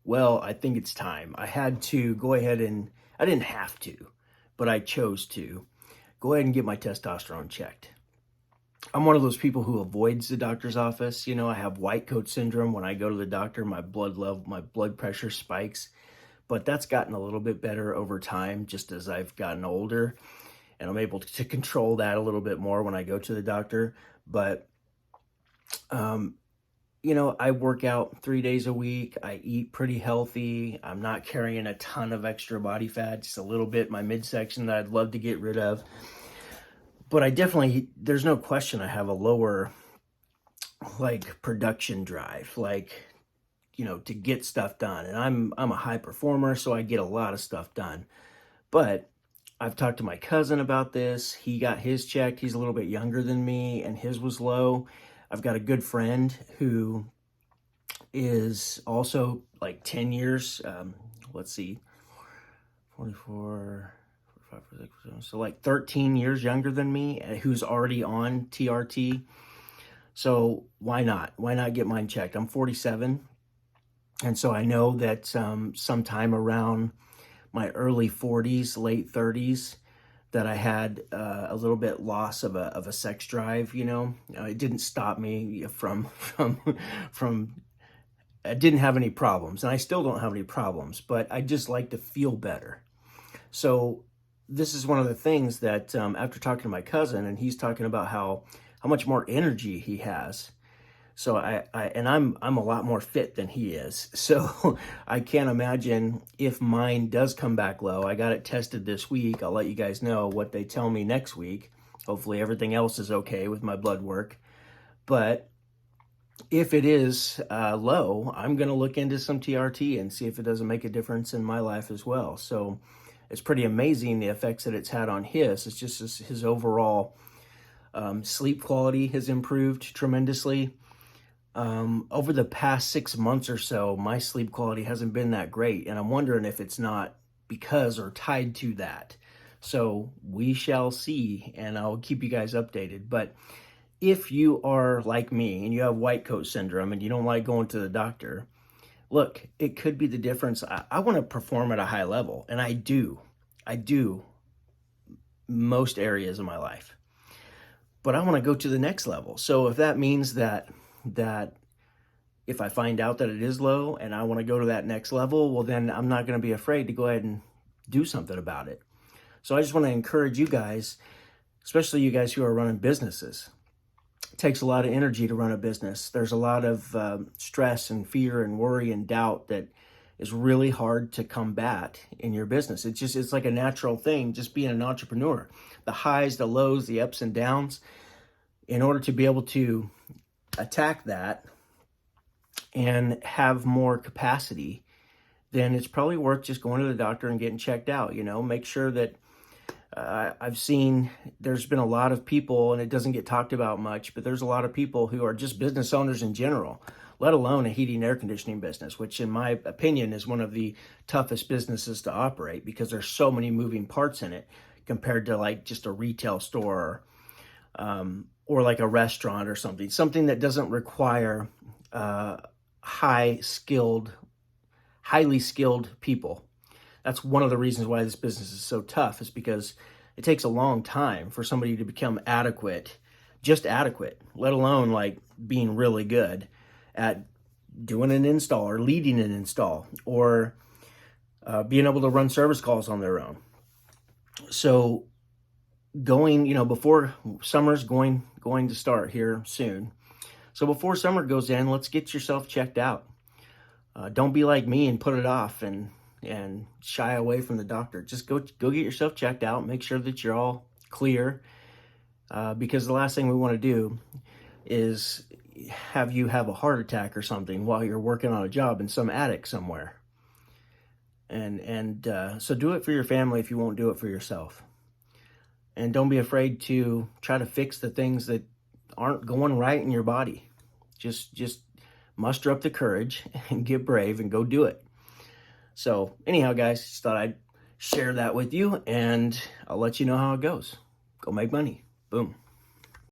Well, I think it's time. I had to go ahead and, I didn't have to, but I chose to go ahead and get my testosterone checked. I'm one of those people who avoids the doctor's office. You know, I have white coat syndrome. When I go to the doctor, my blood pressure spikes, but that's gotten a little bit better over time just as I've gotten older, and I'm able to control that a little bit more when I go to the doctor. But um, I work out 3 days a week. I eat pretty healthy. I'm not carrying a ton of extra body fat, just a little bit, my midsection that I'd love to get rid of. But there's no question I have a lower, like, production drive, like, to get stuff done. And I'm a high performer, so I get a lot of stuff done. But I've talked to my cousin about this. He got his checked. He's a little bit younger than me, and his was low. I've got a good friend who is also like 10 years, let's see, 44, 45, 46, so like 13 years younger than me, who's already on TRT. So why not? Why not get mine checked? I'm 47. And so I know that sometime around my early 40s, late 30s, that I had a little bit loss of a sex drive. It didn't stop me from I didn't have any problems, and I still don't have any problems, but I just like to feel better. So this is one of the things that after talking to my cousin, and he's talking about how much more energy he has. So I'm a lot more fit than he is. So I can't imagine if mine does come back low. I got it tested this week. I'll let you guys know what they tell me next week. Hopefully everything else is okay with my blood work. But if it is low, I'm going to look into some TRT and see if it doesn't make a difference in my life as well. So it's pretty amazing the effects that it's had on his. It's just his overall sleep quality has improved tremendously. Over the past 6 months or so, my sleep quality hasn't been that great, and I'm wondering if it's not because or tied to that. So we shall see, and I'll keep you guys updated. But if you are like me and you have white coat syndrome and you don't like going to the doctor, look, it could be the difference. I want to perform at a high level, and I do. I do most areas of my life. But I want to go to the next level. So if that means that if I find out that it is low and I want to go to that next level, well, then I'm not going to be afraid to go ahead and do something about it. So I just want to encourage you guys, especially you guys who are running businesses. It takes a lot of energy to run a business. There's a lot of stress and fear and worry and doubt that is really hard to combat in your business. It's like a natural thing, just being an entrepreneur. The highs, the lows, the ups and downs. In order to be able to attack that and have more capacity, then it's probably worth just going to the doctor and getting checked out. Make sure that I've seen there's been a lot of people, and it doesn't get talked about much, but there's a lot of people who are just business owners in general, let alone a heating and air conditioning business, which in my opinion is one of the toughest businesses to operate because there's so many moving parts in it compared to like just a retail store, or like a restaurant or something that doesn't require highly skilled people. That's one of the reasons why this business is so tough, is because it takes a long time for somebody to become just adequate, let alone like being really good at doing an install or leading an install or being able to run service calls on their own. So before summer's going to start here soon. So before summer goes in, let's get yourself checked out. Don't be like me and put it off and shy away from the doctor. Just go get yourself checked out. Make sure that you're all clear, because the last thing we want to do is have you have a heart attack or something while you're working on a job in some attic somewhere. And so do it for your family if you won't do it for yourself. And don't be afraid to try to fix the things that aren't going right in your body. Just muster up the courage and get brave and go do it. So anyhow, guys, just thought I'd share that with you, and I'll let you know how it goes. Go make money. Boom.